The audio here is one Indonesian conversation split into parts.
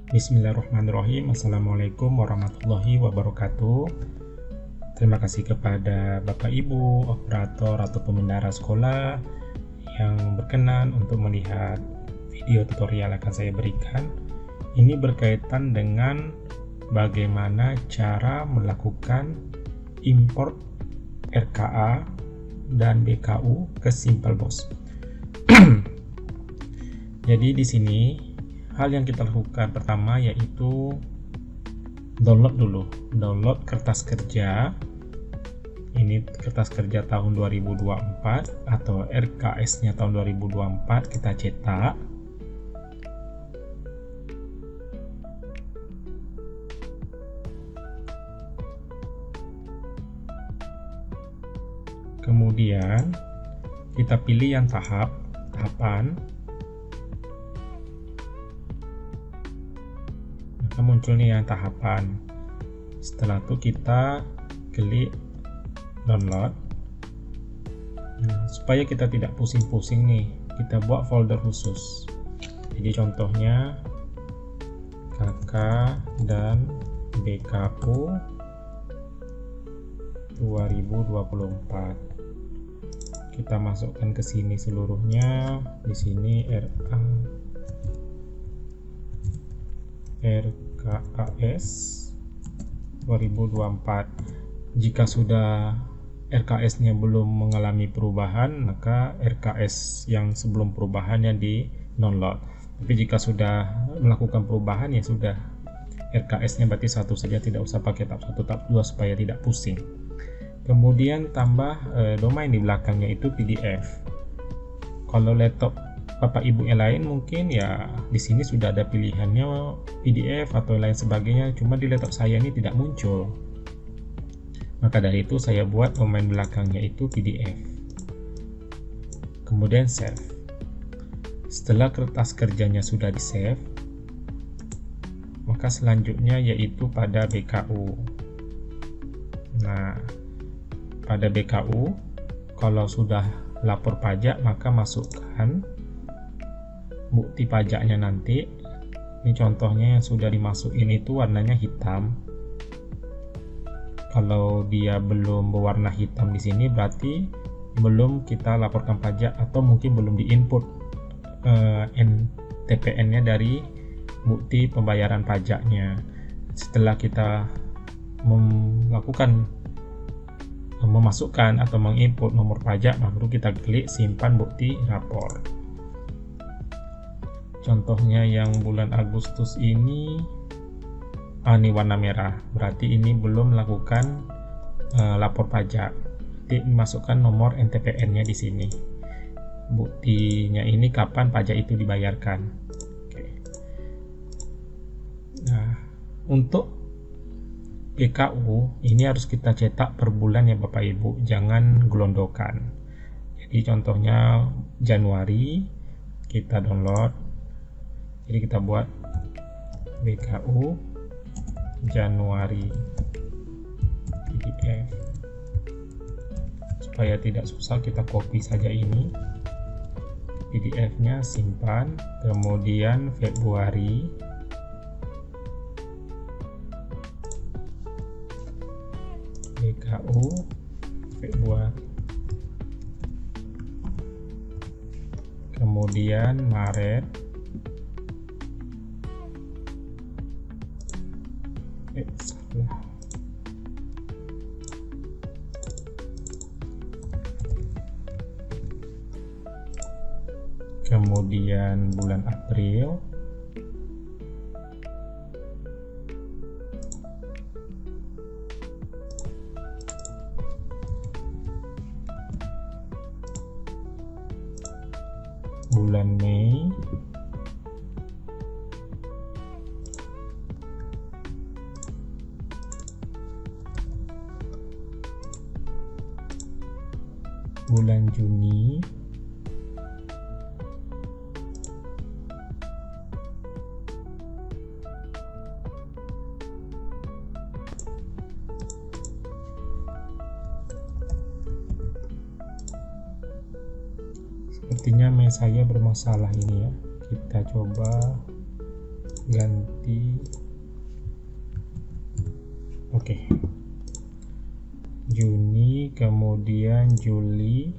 Bismillahirrahmanirrahim. Assalamualaikum warahmatullahi wabarakatuh. Terima kasih kepada Bapak Ibu, operator atau pembendahara sekolah yang berkenan untuk melihat video tutorial yang akan saya berikan. Ini berkaitan dengan bagaimana cara melakukan import RKA dan BKU ke SimpleBox. Jadi di sini hal yang kita lakukan pertama yaitu download kertas kerja. Ini kertas kerja tahun 2024 atau RKS-nya tahun 2024, kita cetak. Kemudian kita pilih yang tahapan. Muncul nih yang tahapan. Setelah itu kita klik download. Supaya kita tidak pusing-pusing nih, kita buat folder khusus. Jadi contohnya KK dan BKU 2024. Kita masukkan ke sini seluruhnya. Di sini RKAS 2024. Jika sudah RKS-nya belum mengalami perubahan, maka RKS yang sebelum perubahannya di download. Tapi jika sudah melakukan perubahan, ya sudah, RKS-nya berarti satu saja, tidak usah pakai tab 1 tab 2 supaya tidak pusing. Kemudian tambah domain di belakangnya itu PDF. Kalau laptop Bapak Ibu yang lain mungkin ya di sini sudah ada pilihannya PDF atau lain sebagainya, cuma di laptop saya ini tidak muncul. Maka dari itu saya buat domain belakangnya itu PDF. Kemudian save. Setelah kertas kerjanya sudah di save, maka selanjutnya yaitu pada BKU. Nah, pada BKU kalau sudah lapor pajak maka masukkan bukti pajaknya nanti. Ini contohnya yang sudah dimasukin itu warnanya hitam. Kalau dia belum berwarna hitam di sini berarti belum kita laporkan pajak atau mungkin belum diinput NTPN-nya dari bukti pembayaran pajaknya. Setelah kita memasukkan atau menginput nomor pajak, baru kita klik simpan bukti rapor. Contohnya yang bulan Agustus ini, ini warna merah, berarti ini belum melakukan lapor pajak. Jadi masukkan nomor NTPN-nya di sini. Buktinya ini kapan pajak itu dibayarkan. Oke. Nah, untuk BKU ini harus kita cetak per bulan ya Bapak Ibu, jangan gelondokan. Jadi contohnya Januari, kita download. Jadi kita buat BKU Januari PDF. Supaya tidak susah, kita copy saja ini PDF-nya, simpan. Kemudian Februari, BKU Februari. Kemudian Maret, kemudian bulan April, bulan Mei, bulan Juni, Sepertinya saya bermasalah ini ya. Kita coba ganti. Oke. Juni, kemudian Juli,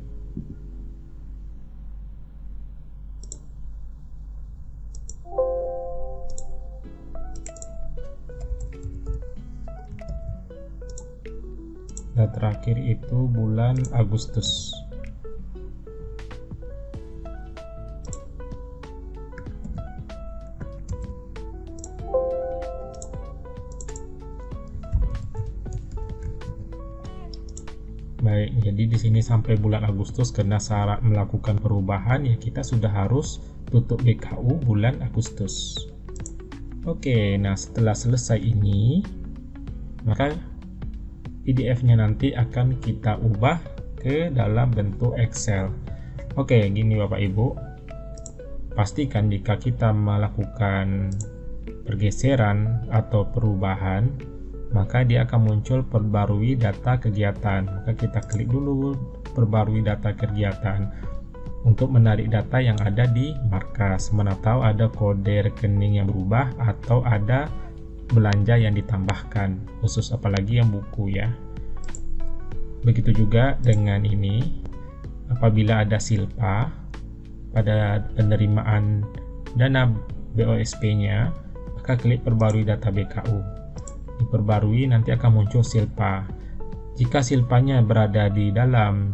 dan terakhir itu bulan Agustus. Baik, jadi di sini sampai bulan Agustus karena syarat melakukan perubahan ya kita sudah harus tutup BKU bulan Agustus. Oke, nah setelah selesai ini maka PDF-nya nanti akan kita ubah ke dalam bentuk Excel. Oke, gini Bapak Ibu. Pastikan jika kita melakukan pergeseran atau perubahan, maka dia akan muncul perbarui data kegiatan. Maka kita klik dulu perbarui data kegiatan untuk menarik data yang ada di markas, mana tahu ada kode rekening yang berubah atau ada belanja yang ditambahkan, khusus apalagi yang buku ya. Begitu juga dengan ini, apabila ada silpa pada penerimaan dana BOSP-nya, maka klik perbarui data BKU. Diperbarui nanti akan muncul silpa. Jika silpanya berada di dalam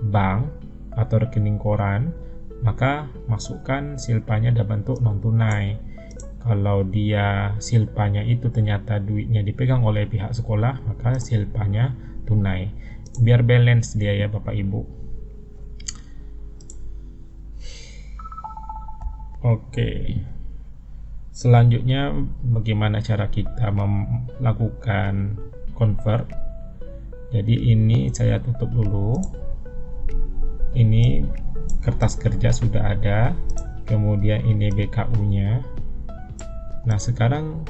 bank atau rekening koran, maka masukkan silpanya dalam bentuk non tunai. Kalau dia silpanya itu ternyata duitnya dipegang oleh pihak sekolah, maka silpanya tunai. Biar balance dia ya Bapak Ibu. Oke. Selanjutnya bagaimana cara kita melakukan convert. Jadi ini saya tutup dulu. Ini kertas kerja sudah ada, kemudian ini BKU-nya. Nah sekarang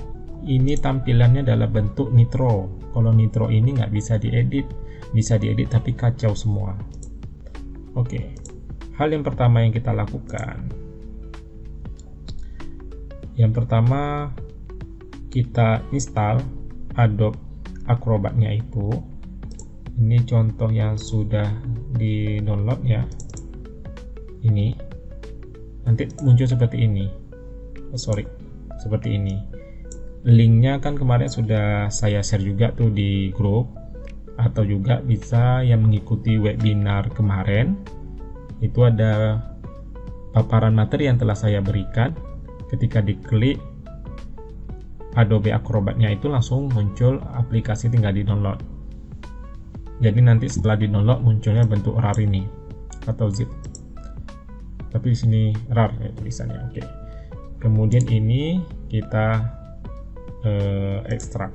ini tampilannya dalam bentuk nitro. Kalau nitro ini nggak bisa diedit, bisa diedit tapi kacau semua. Oke, hal yang pertama yang kita lakukan, yang pertama kita install Adobe Acrobat-nya itu. Ini contoh yang sudah di download ya. Ini nanti muncul seperti ini. Seperti ini. Linknya kan kemarin sudah saya share juga tuh di grup, atau juga bisa yang mengikuti webinar kemarin. Itu ada paparan materi yang telah saya berikan. Ketika diklik Adobe Acrobat-nya itu langsung muncul aplikasi, tinggal di download. Jadi nanti setelah di download munculnya bentuk RAR ini atau zip. Tapi di sini RAR ya tulisannya. Oke. Kemudian ini kita ekstrak.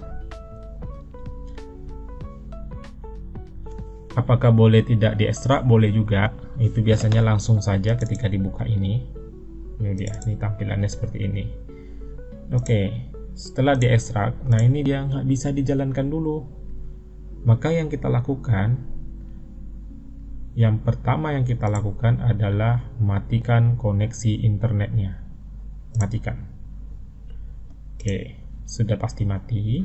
Apakah boleh tidak diekstrak? Boleh juga. Itu biasanya langsung saja ketika dibuka ini. Ini dia, ini tampilannya seperti ini. Oke, setelah diekstrak, nah ini dia nggak bisa dijalankan dulu. Maka yang kita lakukan, yang pertama yang kita lakukan adalah matikan koneksi internetnya. Matikan. Oke, sudah pasti mati.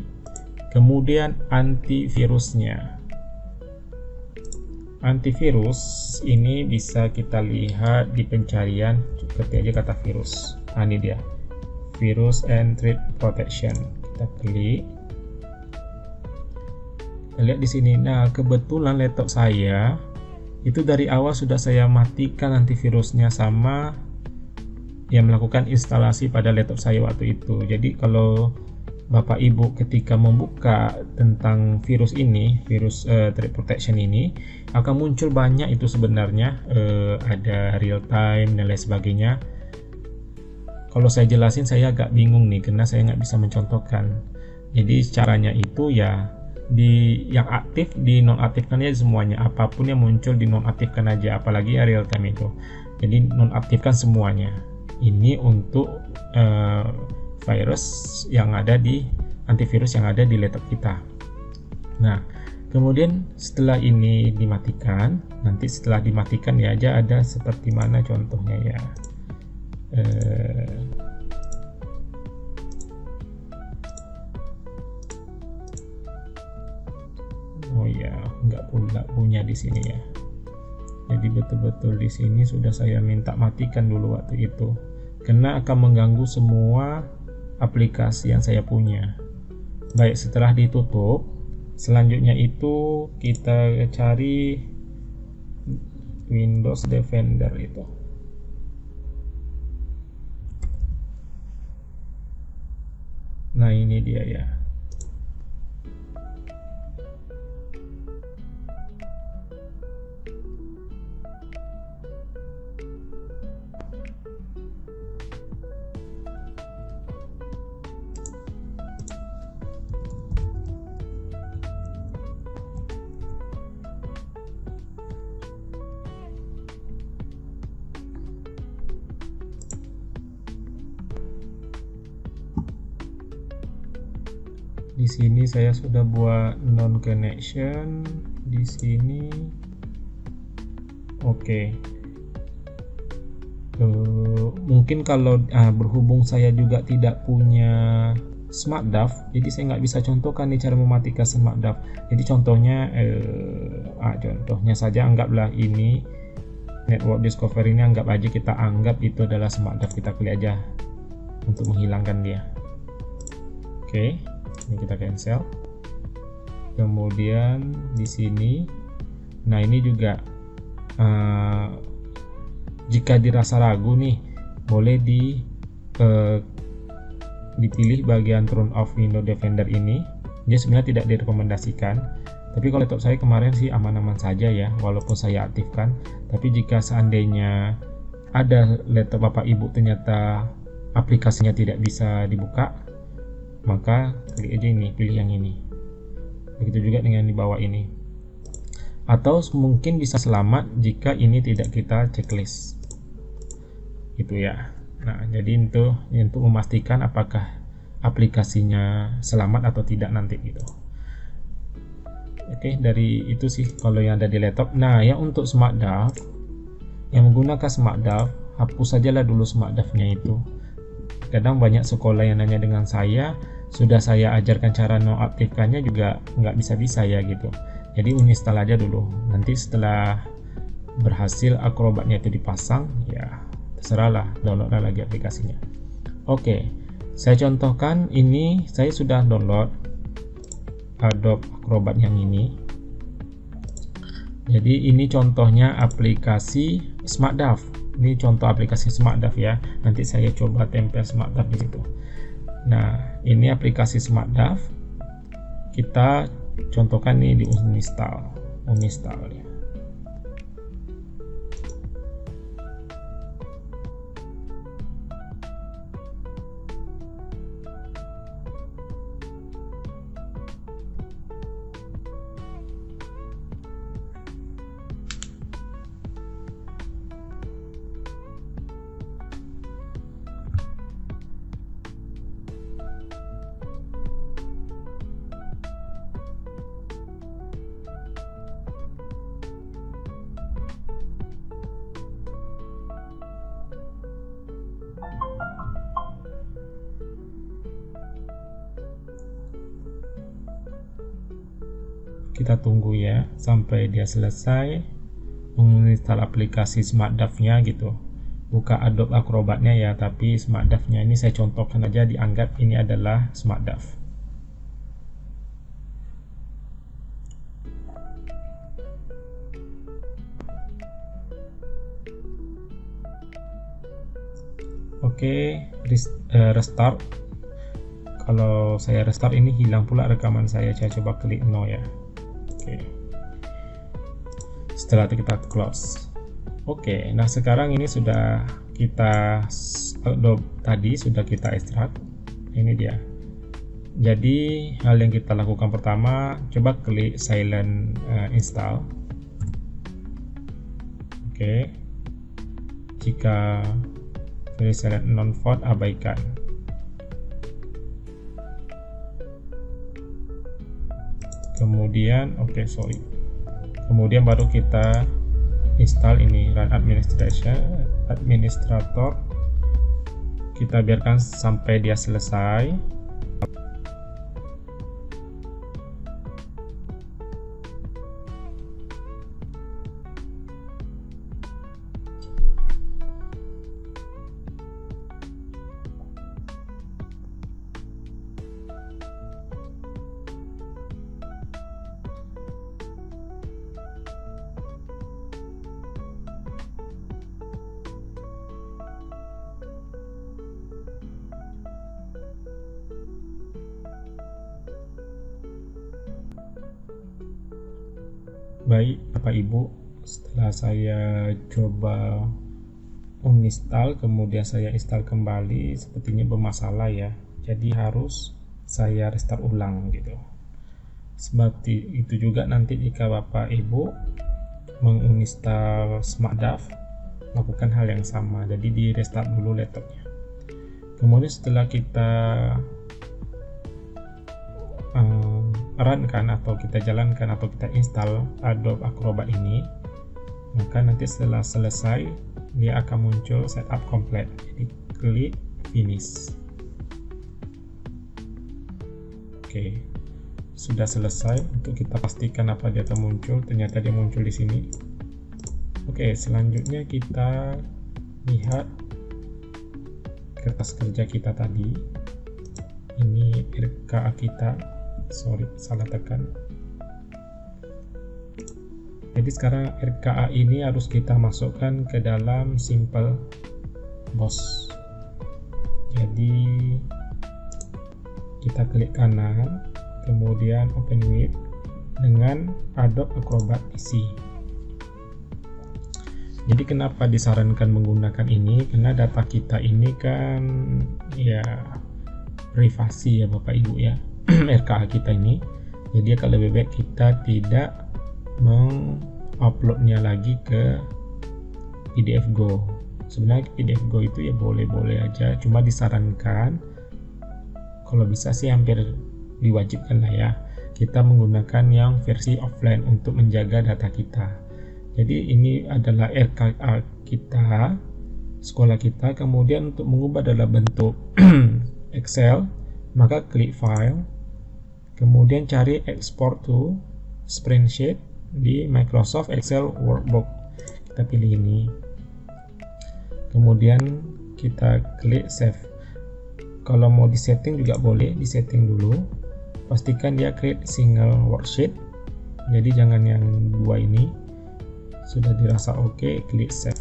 Kemudian antivirusnya. Antivirus ini bisa kita lihat di pencarian, ketik aja kata virus. Nah, ini dia, virus and threat protection. Kita klik, kita lihat di sini. Nah kebetulan laptop saya itu dari awal sudah saya matikan antivirusnya, sama yang melakukan instalasi pada laptop saya waktu itu. Jadi kalau Bapak Ibu ketika membuka tentang virus ini, virus threat protection ini, akan muncul banyak itu sebenarnya, ada real time dan lain sebagainya. Kalau saya jelasin saya agak bingung nih karena saya nggak bisa mencontohkan. Jadi caranya itu ya di yang aktif di nonaktifkan aja semuanya, apapun yang muncul di nonaktifkan aja, apalagi ya real time itu. Jadi nonaktifkan semuanya. Ini untuk virus yang ada di antivirus yang ada di laptop kita. Nah, kemudian setelah ini dimatikan, nanti setelah dimatikan ya aja ada seperti mana contohnya ya. ya, nggak punya di sini ya. Jadi betul-betul di sini sudah saya minta matikan dulu waktu itu, karena akan mengganggu semua aplikasi yang saya punya. Baik, setelah ditutup, selanjutnya itu kita cari Windows Defender itu. Nah, ini dia ya. Di sini saya sudah buat non connection di sini. Oke. Mungkin kalau berhubung saya juga tidak punya Smart DAV, jadi saya nggak bisa contohkan nih cara mematikan Smart DAV. Jadi contohnya saja anggaplah ini network discovery ini, anggap aja kita anggap itu adalah Smart DAV, kita klik aja untuk menghilangkan dia. Oke. Ini kita cancel. Kemudian di sini, nah ini juga jika dirasa ragu nih, boleh dipilih bagian turn off Windows Defender ini. Dia sebenarnya tidak direkomendasikan, tapi kalau laptop saya kemarin sih aman-aman saja ya, walaupun saya aktifkan. Tapi jika seandainya ada laptop bapak ibu ternyata aplikasinya tidak bisa dibuka, maka klik aja ini, pilih yang ini. Begitu juga dengan di bawah ini. Atau mungkin bisa selamat jika ini tidak kita checklist. Gitu ya. Nah, jadi untuk memastikan apakah aplikasinya selamat atau tidak nanti gitu. Oke, dari itu sih kalau yang ada di laptop. Nah, ya untuk Smart DAV, yang menggunakan Smart DAV, hapus sajalah dulu Smart DAV-nya itu. Kadang banyak sekolah yang nanya dengan saya, sudah saya ajarkan cara nonaktifkannya juga nggak bisa ya gitu. Jadi uninstall aja dulu, nanti setelah berhasil Acrobat-nya itu dipasang, ya terserahlah, download lagi aplikasinya. Oke, saya contohkan ini, saya sudah download Adobe Acrobat yang ini. Jadi ini contohnya aplikasi Smart DAV. Ini contoh aplikasi Smart DAV ya. Nanti saya coba tempel Smart DAV di situ. Nah, ini aplikasi Smart DAV. Kita contohkan nih di uninstall ya. Kita tunggu ya sampai dia selesai menginstal aplikasi Smart DAV-nya gitu. Buka Adobe Acrobat-nya ya, tapi Smart DAV-nya ini saya contohkan aja, dianggap ini adalah Smart DAV. Oke, restart. Kalau saya restart ini hilang pula rekaman saya coba klik no ya. Oke. Setelah itu kita close. Oke, nah sekarang ini sudah kita tadi sudah kita ekstrak. Ini dia. Jadi hal yang kita lakukan pertama, coba klik silent install. Oke. Jika pilih silent non found, abaikan. Kemudian kemudian baru kita install ini run administrator. Kita biarkan sampai dia selesai. Baik Bapak Ibu, setelah saya coba uninstall kemudian saya install kembali, sepertinya bermasalah ya, jadi harus saya restart ulang gitu. Seperti itu juga nanti jika Bapak Ibu menginstal SmartDAV, lakukan hal yang sama, jadi di restart dulu laptopnya. Kemudian setelah kita run atau kita jalankan atau kita install Adobe Acrobat ini, maka nanti setelah selesai dia akan muncul setup complete, jadi klik finish. Oke, sudah selesai. Untuk kita pastikan apa dia akan muncul, ternyata dia muncul di sini. Oke, selanjutnya kita lihat kertas kerja kita tadi. Ini RKA kita, sorry salah tekan. Jadi sekarang RKA ini harus kita masukkan ke dalam Simple Boss. Jadi kita klik kanan, kemudian open with dengan Adobe Acrobat PC. Jadi kenapa disarankan menggunakan ini? Karena data kita ini kan ya privasi ya Bapak Ibu ya, RKA kita ini. Jadi akan lebih baik kita tidak menguploadnya lagi ke PDF Go. Sebenarnya PDF Go itu ya boleh-boleh aja, cuma disarankan kalau bisa sih hampir diwajibkan lah ya, kita menggunakan yang versi offline untuk menjaga data kita. Jadi ini adalah RKA kita, sekolah kita. Kemudian untuk mengubah dalam bentuk Excel, maka klik file, kemudian cari export to spreadsheet di Microsoft Excel Workbook. Kita pilih ini, kemudian kita klik save. Kalau mau disetting juga boleh, disetting dulu, pastikan dia create single worksheet, jadi jangan yang dua ini. Sudah dirasa oke, klik save.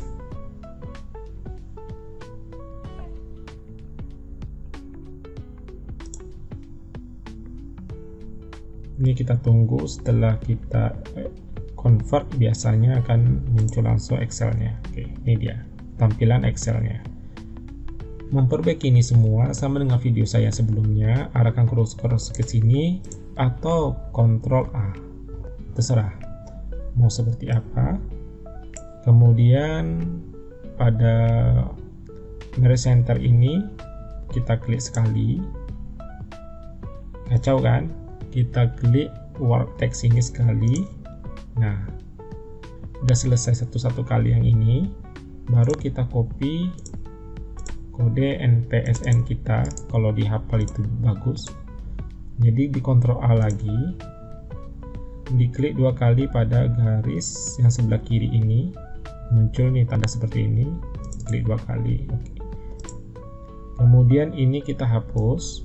Ini kita tunggu, setelah kita convert biasanya akan muncul langsung Excelnya. Oke, ini dia tampilan Excelnya. Memperbaiki ini semua sama dengan video saya sebelumnya, arahkan cursor ke sini atau Ctrl A, terserah mau seperti apa. Kemudian pada Merge Center ini kita klik sekali, kacau kan? Kita klik Work Text ini sekali. Nah, udah selesai satu-satu kali yang ini, baru kita copy kode NPSN kita. Kalau dihafal itu bagus. Jadi di Ctrl A lagi, diklik dua kali pada garis yang sebelah kiri ini, muncul nih tanda seperti ini, klik dua kali. Oke. Kemudian ini kita hapus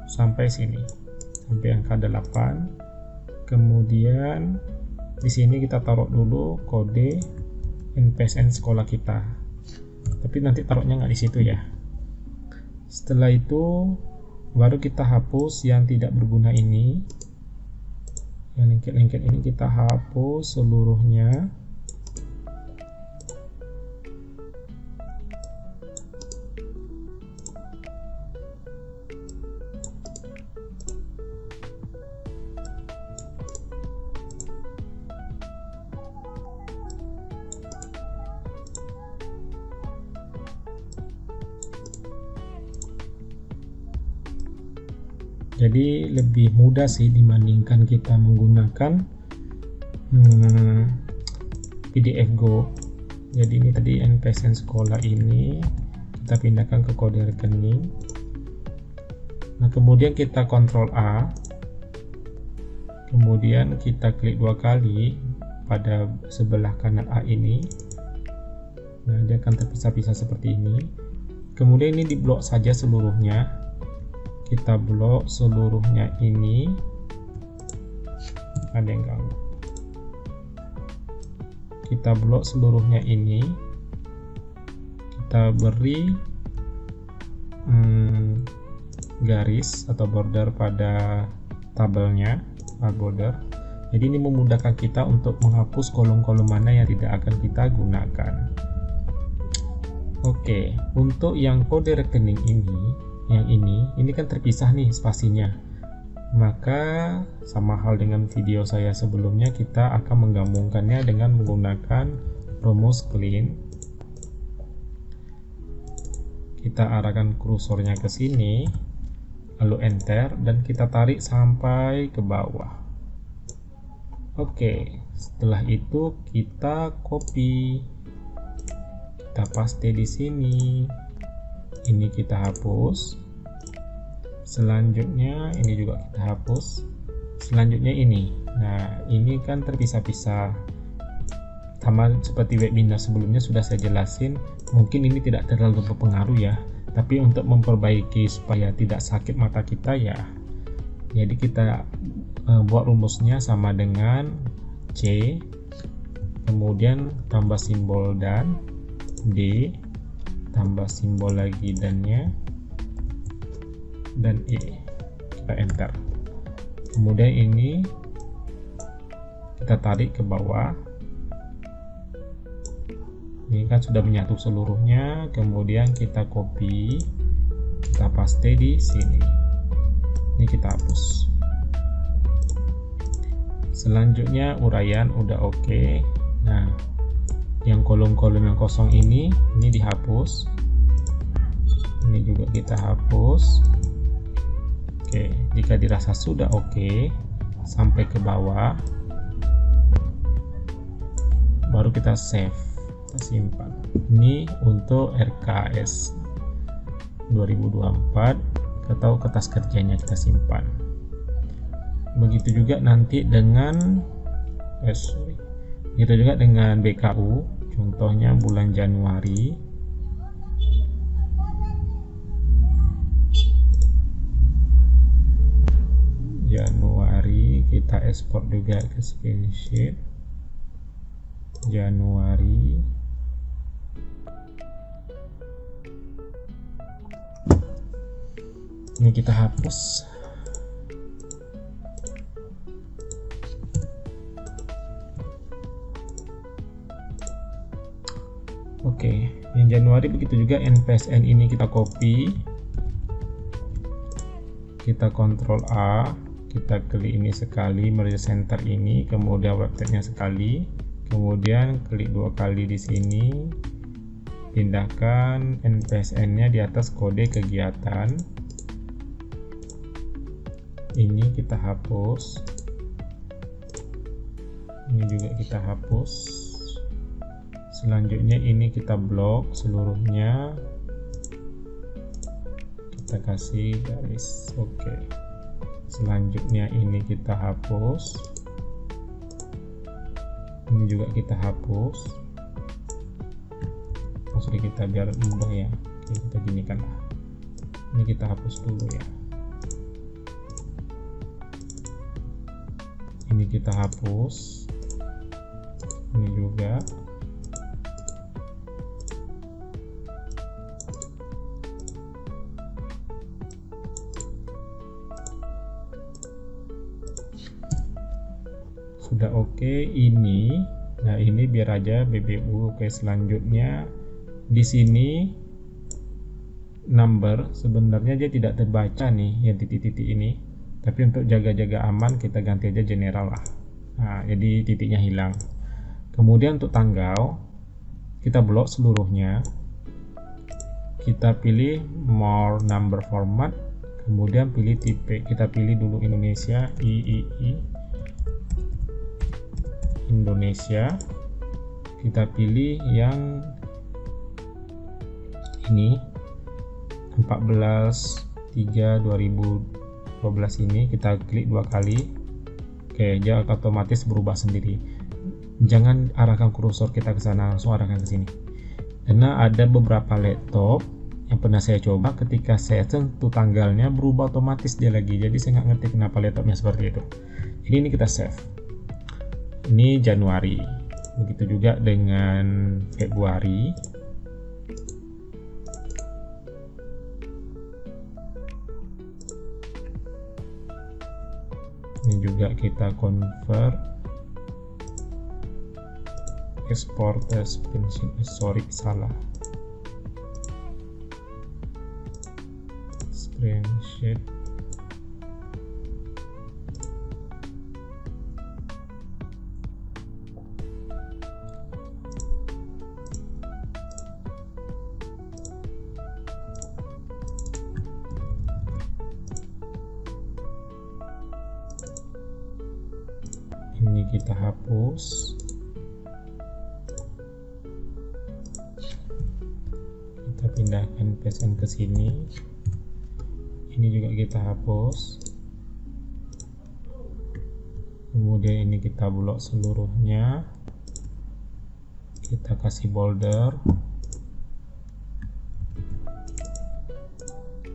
sampai sini, sampai angka 8. Kemudian di sini kita taruh dulu kode NPSN sekolah kita, tapi nanti taruhnya nggak di situ ya. Setelah itu baru kita hapus yang tidak berguna ini, yang lengket-lengket ini kita hapus seluruhnya. Jadi lebih mudah sih dibandingkan kita menggunakan PDF Go. Jadi ini tadi NPSN sekolah ini kita pindahkan ke kode rekening. Nah, kemudian kita Ctrl A, kemudian kita klik dua kali pada sebelah kanan A ini. Nah, dia akan terpisah-pisah seperti ini. Kemudian ini diblok saja seluruhnya. Kita blok seluruhnya ini, ada yang ganggu. Kita blok seluruhnya ini, kita beri garis atau border pada tabelnya, border. Jadi ini memudahkan kita untuk menghapus kolom-kolom mana yang tidak akan kita gunakan. Oke, untuk yang kode rekening ini, yang ini kan terpisah nih spasinya. Maka sama hal dengan video saya sebelumnya, kita akan menggabungkannya dengan menggunakan rumus clean. Kita arahkan kursornya ke sini, lalu enter, dan kita tarik sampai ke bawah. Oke, setelah itu kita copy, kita paste di sini. Ini kita hapus. Selanjutnya ini juga kita hapus. Selanjutnya ini. Nah, ini kan terpisah-pisah. Sama seperti webinar sebelumnya sudah saya jelasin. Mungkin ini tidak terlalu berpengaruh ya, tapi untuk memperbaiki supaya tidak sakit mata kita ya. Jadi kita buat rumusnya sama dengan C, kemudian tambah simbol dan, D, tambah simbol lagi dannya, dan E. Kita enter. Kemudian ini kita tarik ke bawah. Ini kan sudah menyatu seluruhnya. Kemudian kita copy, kita paste di sini. Ini kita hapus. Selanjutnya uraian udah oke. Nah, yang kolom-kolom yang kosong ini dihapus. Ini juga kita hapus. Oke, jika dirasa sudah oke, sampai ke bawah, baru kita save, kita simpan. Ini untuk RKS 2024 atau kertas kerjanya kita simpan. Begitu juga nanti dengan begitu juga dengan BKU, contohnya bulan Januari. Kita ekspor juga ke screenshot Januari. Ini kita hapus. Oke, yang Januari begitu juga NPSN ini kita copy, kita Ctrl A, kita klik ini sekali, merge center ini, kemudian websitenya sekali, kemudian klik 2 kali di sini, pindahkan NPSN-nya di atas kode kegiatan. Ini kita hapus, ini juga kita hapus. Selanjutnya ini kita blok seluruhnya, kita kasih garis. Oke. Selanjutnya ini kita hapus, ini juga kita hapus. Maksudnya kita biar mudah ya. Oke, kita ginikan lah. Ini kita hapus dulu ya. Ini kita hapus, ini juga. Sudah oke. Ini, nah ini biar aja BBU. Oke, selanjutnya di sini number sebenarnya dia tidak terbaca nih yang titik-titik ini, tapi untuk jaga-jaga aman kita ganti aja general lah. Nah, jadi titiknya hilang. Kemudian untuk tanggal kita blok seluruhnya, kita pilih more number format, kemudian pilih tipe, kita pilih dulu Indonesia, III Indonesia, kita pilih yang ini 14/3/2012 ini, kita klik 2 kali. Oke, dia otomatis berubah sendiri. Jangan arahkan kursor kita ke sana, langsung arahkan ke sini. Karena ada beberapa laptop yang pernah saya coba, ketika saya sentuh tanggalnya berubah otomatis dia lagi. Jadi saya nggak ngerti kenapa laptopnya seperti itu. Jadi ini kita save. Ini Januari, begitu juga dengan Februari. Ini juga kita convert export as sorry, salah, screenshot. Ini kita hapus, kita pindahkan PSN ke sini. Ini juga kita hapus, kemudian ini kita blok seluruhnya, kita kasih border.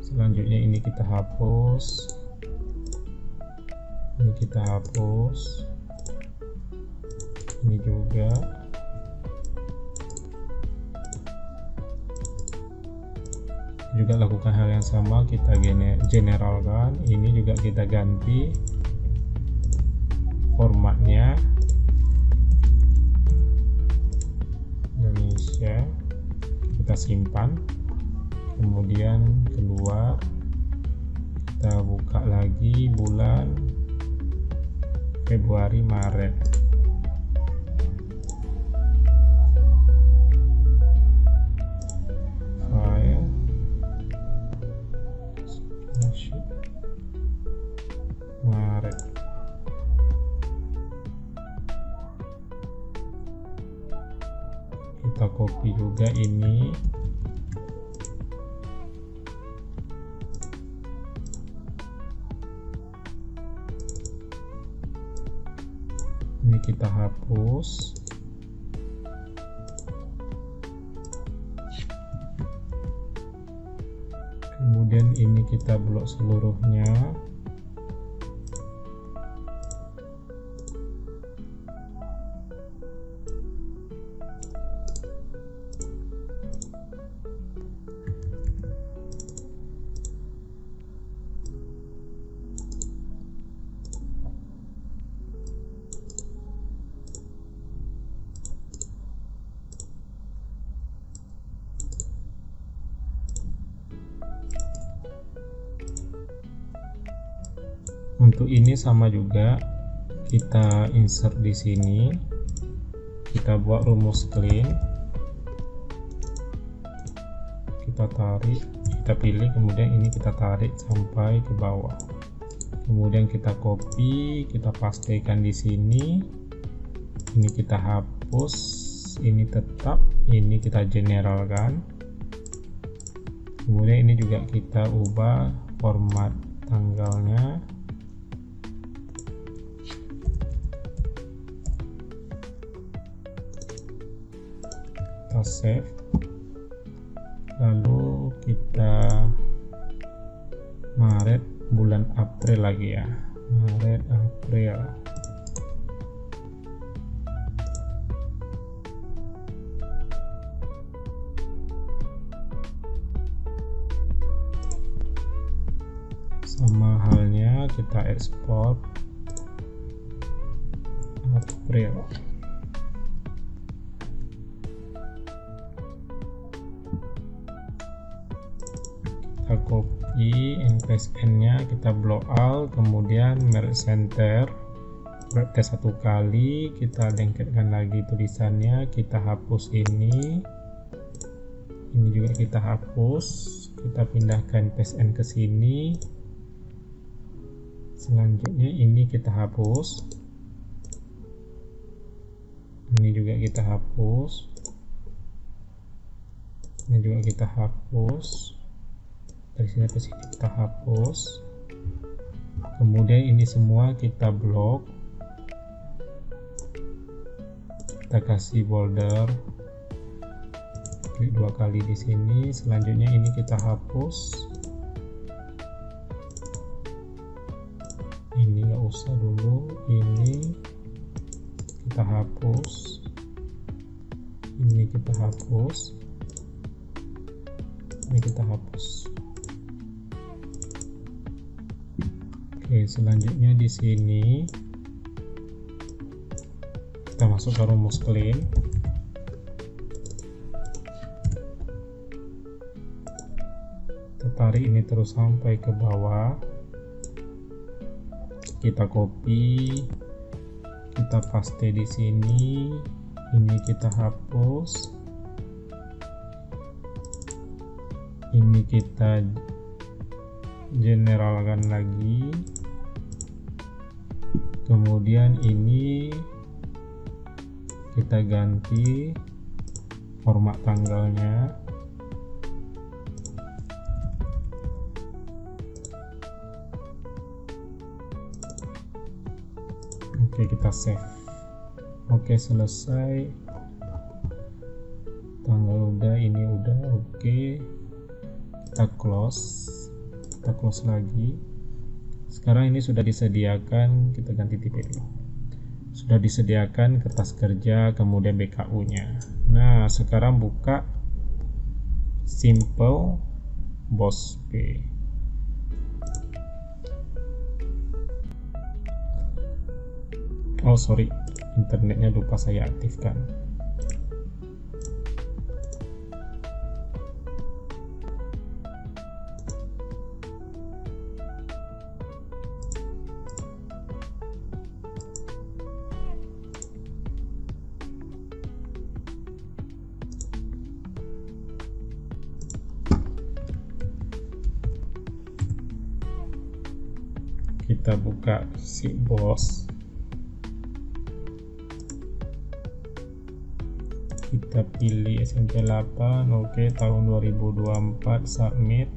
Selanjutnya ini kita hapus, ini kita hapus, ini juga. Juga lakukan hal yang sama, kita generalkan. Ini juga kita ganti formatnya Indonesia, kita simpan, kemudian keluar, kita buka lagi bulan Februari Maret. Maret. Kita copy juga ini. Ini kita hapus. Kemudian ini kita blok seluruhnya. Untuk ini sama juga, kita insert di sini, kita buat rumus clean, kita tarik, kita pilih, kemudian ini kita tarik sampai ke bawah, kemudian kita copy, kita pastekan di sini, ini kita hapus, ini tetap, ini kita generalkan, kemudian ini juga kita ubah format tanggalnya. Kita save, lalu kita Maret bulan April lagi ya, Maret April. Sama halnya kita ekspor April. Kita copy NPSN nya, kita block out, kemudian merge center, tes satu kali, kita lengketkan lagi tulisannya, kita hapus ini juga kita hapus, kita pindahkan PSN ke sini. Selanjutnya ini kita hapus, ini juga kita hapus, ini juga kita hapus, dari sini ke sini kita hapus, kemudian ini semua kita blok, kita kasih border, klik dua kali di sini. Selanjutnya ini kita hapus, ini nggak usah dulu, ini kita hapus, ini kita hapus, ini kita hapus. Oke, Oke, selanjutnya di sini kita masuk ke rumus clean. Kita tarik ini terus sampai ke bawah. Kita copy, kita paste di sini. Ini kita hapus. Ini kita generalkan lagi. Kemudian ini kita ganti format tanggalnya. Oke, kita save. Oke, selesai. Tanggal udah, ini udah. Oke, kita close lagi. Sekarang ini sudah disediakan, kita ganti tipe dulu. Sudah disediakan kertas kerja, kemudian BKU nya. Nah, sekarang buka Simple Boss Pay. Oh sorry, internetnya lupa saya aktifkan. Kita buka si bos, kita pilih SMP 8. Oke, tahun 2024, submit.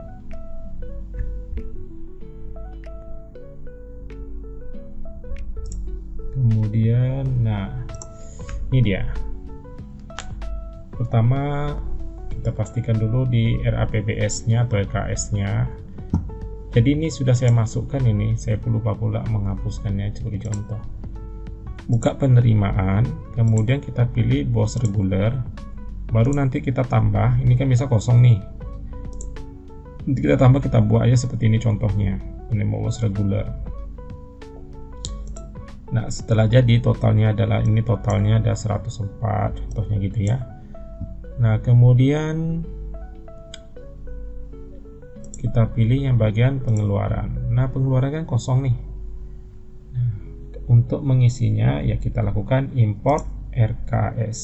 Kemudian nah ini dia. Pertama kita pastikan dulu di RAPBS nya atau RKS nya. Jadi ini sudah saya masukkan, ini saya lupa pula menghapuskannya sebagai contoh. Buka penerimaan, kemudian kita pilih bos reguler, baru nanti kita tambah. Ini kan bisa kosong nih, nanti kita tambah, kita buat aja seperti ini contohnya. Ini bos reguler. Nah, setelah jadi totalnya adalah ini, totalnya ada 104 contohnya gitu ya. Nah, kemudian kita pilih yang bagian pengeluaran. Nah, pengeluaran kan kosong nih. Nah, untuk mengisinya ya kita lakukan import RKS.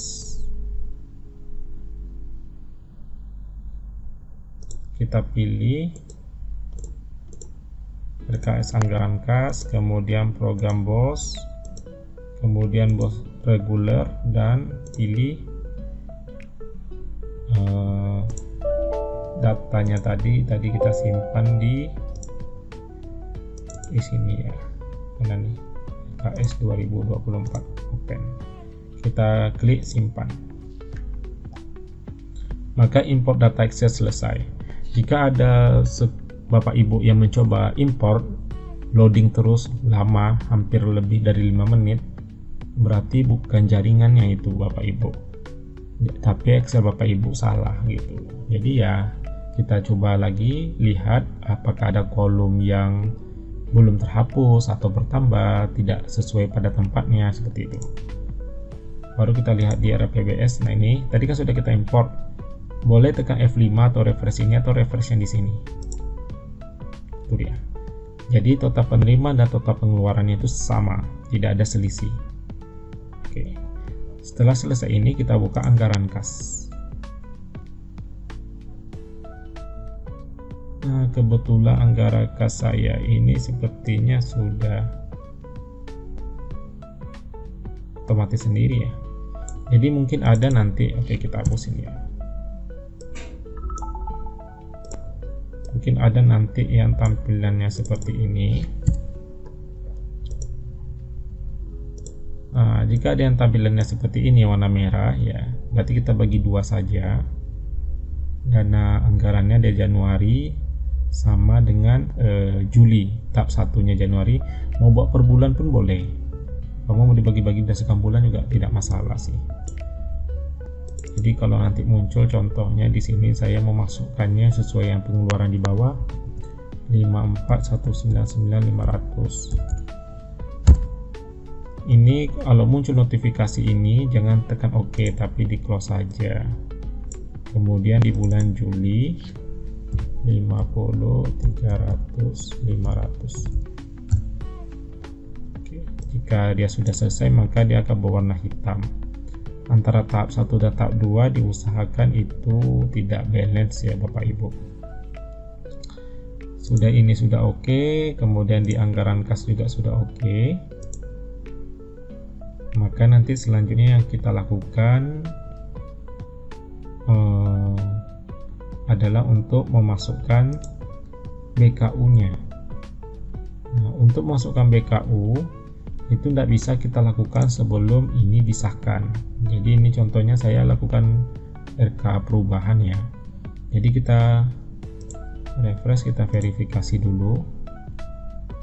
Kita pilih RKS anggaran kas, kemudian program bos, kemudian bos reguler, dan pilih datanya tadi kita simpan di sini ya. Mana nih? KS 2024 open. Kita klik simpan. Maka import data Excel selesai. Jika ada Bapak Ibu yang mencoba import, loading terus lama, hampir lebih dari 5 menit, berarti bukan jaringannya itu Bapak Ibu, tapi Excel Bapak Ibu salah gitu. Jadi ya kita coba lagi, lihat apakah ada kolom yang belum terhapus atau bertambah tidak sesuai pada tempatnya, seperti itu. Baru kita lihat di RAPBS. Nah, ini tadi kan sudah kita import. Boleh tekan F5 atau refresh ini atau refresh yang di sini. Itu dia. Jadi total penerimaan dan total pengeluarannya itu sama, tidak ada selisih. Oke. Setelah selesai ini kita buka anggaran kas. Nah, kebetulan anggaran kas saya ini sepertinya sudah otomatis sendiri ya. Jadi mungkin ada nanti, oke kita hapusin ya. Mungkin ada nanti yang tampilannya seperti ini. Nah, jika ada yang tampilannya seperti ini warna merah ya, berarti kita bagi dua saja. Dana anggarannya dari Januari sama dengan Juli, tahap satunya Januari. Mau buat per bulan pun boleh, kamu mau dibagi-bagi berdasarkan bulan juga tidak masalah sih. Jadi kalau nanti muncul contohnya di sini, saya memasukkannya sesuai yang pengeluaran di bawah, 54199.500. Ini kalau muncul notifikasi ini jangan tekan OK, tapi di close saja. Kemudian di bulan Juli 50, 300, 500. Oke, jika dia sudah selesai maka dia akan berwarna hitam. Antara tahap 1 dan tahap 2 diusahakan itu tidak balance ya Bapak Ibu. Ini sudah oke, kemudian di anggaran kas juga sudah oke. Maka nanti selanjutnya yang kita lakukan adalah untuk memasukkan BKU-nya. Nah, untuk masukkan BKU itu tidak bisa kita lakukan sebelum ini disahkan. Jadi ini contohnya saya lakukan RK perubahan ya. Jadi kita refresh, kita verifikasi dulu.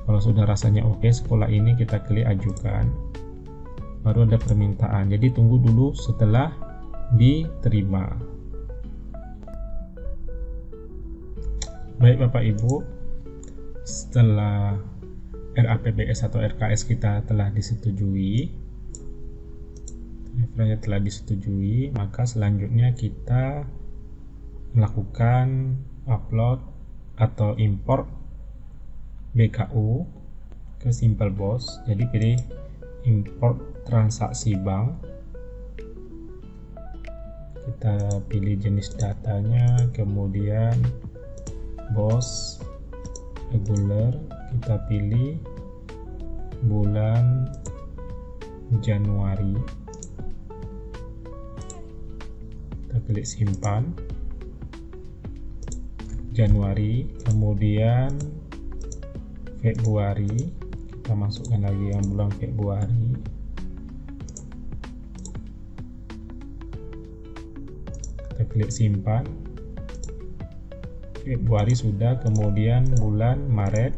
Kalau sudah rasanya oke, sekolah ini kita klik ajukan, baru ada permintaan. Jadi tunggu dulu setelah diterima. Baik Bapak Ibu, setelah RAPBS atau RKS kita telah disetujui, maka selanjutnya kita melakukan upload atau import BKU ke SimpleBoss. Jadi pilih import transaksi bank, kita pilih jenis datanya, kemudian BOSS regular, kita pilih bulan Januari, kita klik simpan Januari, kemudian Februari, kita masukkan lagi yang bulan Februari, kita klik simpan. Februari sudah, kemudian bulan Maret,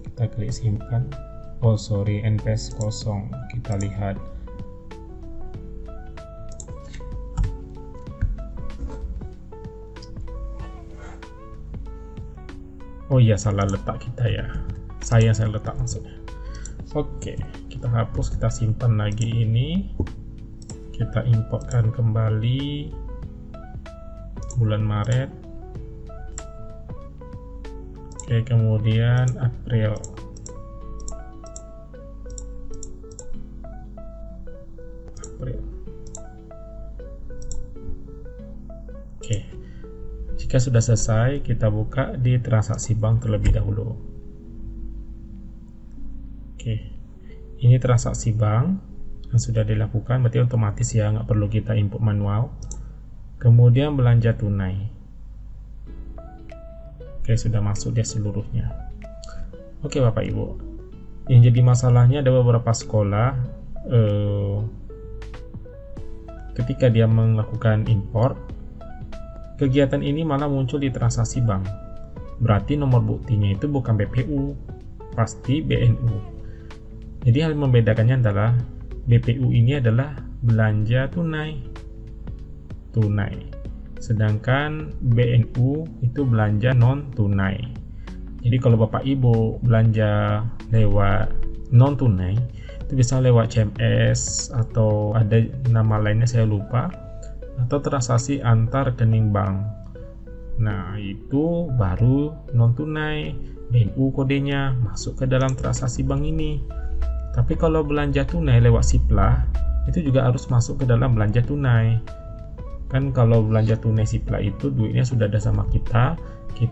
kita klik simpan. NPS kosong, kita lihat. Oh iya, salah letak kita ya, saya letak maksudnya. Oke, kita hapus, kita simpan lagi ini, kita importkan kembali bulan Maret. Oke, kemudian April. Oke, jika sudah selesai, kita buka di transaksi bank terlebih dahulu. Oke, ini transaksi bank yang sudah dilakukan, berarti otomatis ya, nggak perlu kita input manual. Kemudian belanja tunai. Oke, sudah masuk dia seluruhnya. Oke Bapak Ibu, yang jadi masalahnya ada beberapa sekolah ketika dia melakukan import, kegiatan ini malah muncul di transaksi bank. Berarti nomor buktinya itu bukan BPU, pasti BNU. Jadi hal membedakannya adalah BPU ini adalah belanja tunai, sedangkan BNU itu belanja non tunai. Jadi kalau Bapak Ibu belanja lewat non tunai, itu bisa lewat CMS atau ada nama lainnya saya lupa, atau transaksi antar rekening bank. Nah, itu baru non tunai, BNU kodenya masuk ke dalam transaksi bank ini. Tapi kalau belanja tunai lewat Siplah, itu juga harus masuk ke dalam belanja tunai. Kan kalau belanja tunai Siplah itu duitnya sudah ada sama kita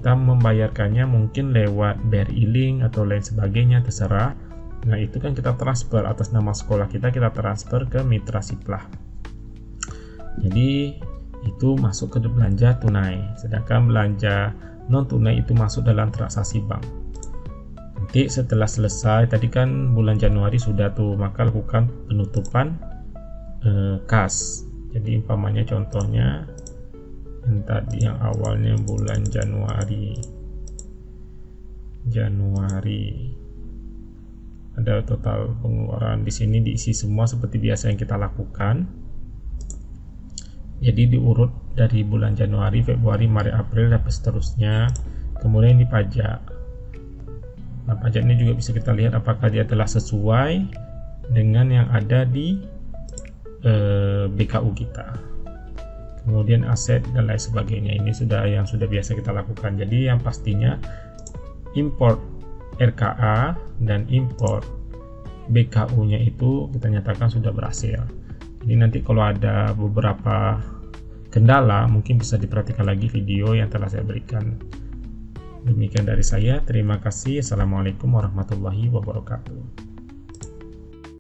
membayarkannya mungkin lewat BRI Link atau lain sebagainya, terserah. Nah, itu kan kita transfer atas nama sekolah kita transfer ke mitra Siplah. Jadi itu masuk ke belanja tunai, sedangkan belanja non tunai itu masuk dalam transaksi bank. Nanti setelah selesai, tadi kan bulan Januari sudah tuh, maka lakukan penutupan kas. Jadi umpamanya contohnya yang tadi yang awalnya bulan Januari ada total pengeluaran, di sini diisi semua seperti biasa yang kita lakukan. Jadi diurut dari bulan Januari, Februari, Maret, April, dan seterusnya. Kemudian di pajak. Nah, pajak ini juga bisa kita lihat apakah dia telah sesuai dengan yang ada di BKU kita. Kemudian aset dan lain sebagainya. Ini yang sudah biasa kita lakukan. Jadi yang pastinya import RKA dan import BKU-nya itu kita nyatakan sudah berhasil. Ini nanti kalau ada beberapa kendala mungkin bisa diperhatikan lagi video yang telah saya berikan. Demikian dari saya, terima kasih. Assalamualaikum warahmatullahi wabarakatuh.